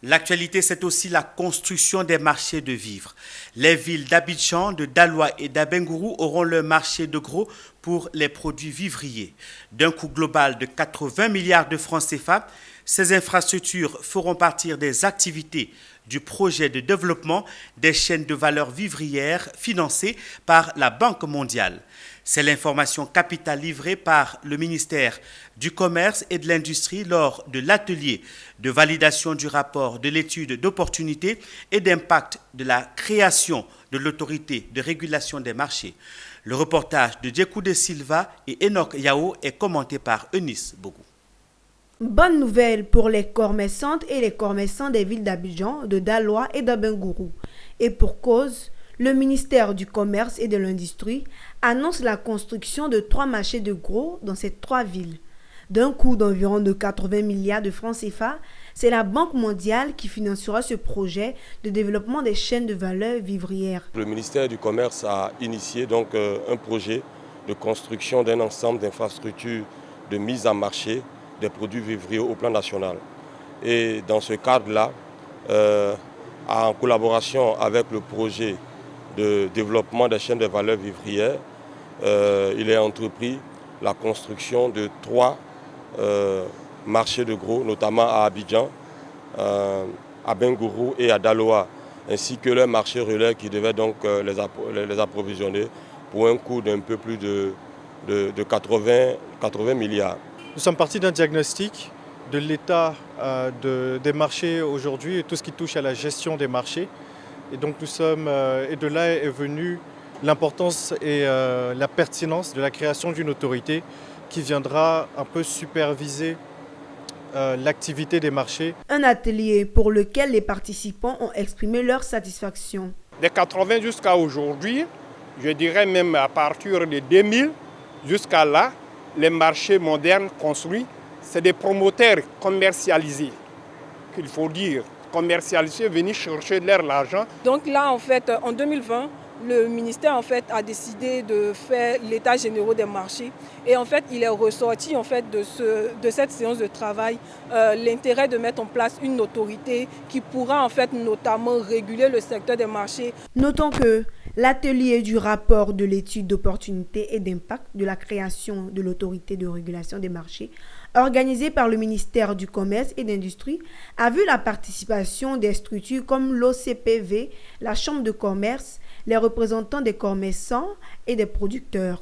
L'actualité, c'est aussi la construction des marchés de vivres. Les villes d'Abidjan, de Daloa et d'Abengourou auront leur marché de gros pour les produits vivriers. D'un coût global de 80 milliards de francs CFA, ces infrastructures feront partie des activités du projet de développement des chaînes de valeur vivrières financées par la Banque mondiale. C'est l'information capitale livrée par le ministère du Commerce et de l'Industrie lors de l'atelier de validation du rapport de l'étude d'opportunité et d'impact de la création de l'autorité de régulation des marchés. Le reportage de Djekou de Silva et Enoch Yao est commenté par Eunice Bogou. Bonne nouvelle pour les commerçantes et les commerçants des villes d'Abidjan, de Daloa et d'Abengourou. Et pour cause, le ministère du Commerce et de l'Industrie annonce la construction de 3 marchés de gros dans ces 3 villes. D'un coût d'environ de 80 milliards de francs CFA, c'est la Banque mondiale qui financera ce projet de développement des chaînes de valeur vivrières. Le ministère du Commerce a initié donc un projet de construction d'un ensemble d'infrastructures de mise en marché des produits vivriers au plan national. Et dans ce cadre-là, en collaboration avec le projet de développement des chaînes de valeur vivrières, il est entrepris la construction de 3 marchés de gros, notamment à Abidjan, à Bengourou et à Daloa, ainsi que leurs marchés relais qui devaient donc les approvisionner pour un coût d'un peu plus de 80 milliards. Nous sommes partis d'un diagnostic de l'état des marchés aujourd'hui et tout ce qui touche à la gestion des marchés. Et donc et de là est venue l'importance et la pertinence de la création d'une autorité qui viendra un peu superviser l'activité des marchés. Un atelier pour lequel les participants ont exprimé leur satisfaction. De 80 jusqu'à aujourd'hui, je dirais même à partir de 2000 jusqu'à là, les marchés modernes construits, c'est des promoteurs commercialisés, qu'il faut dire, commercialisés, venir chercher l'argent. Donc là, en fait, en 2020, le ministère a décidé de faire l'état général des marchés. Et en fait, il est ressorti de cette séance de travail l'intérêt de mettre en place une autorité qui pourra notamment réguler le secteur des marchés. Notons que l'atelier du rapport de l'étude d'opportunité et d'impact de la création de l'autorité de régulation des marchés, organisé par le ministère du Commerce et de l'Industrie, a vu la participation des structures comme l'OCPV, la Chambre de commerce, les représentants des commerçants et des producteurs.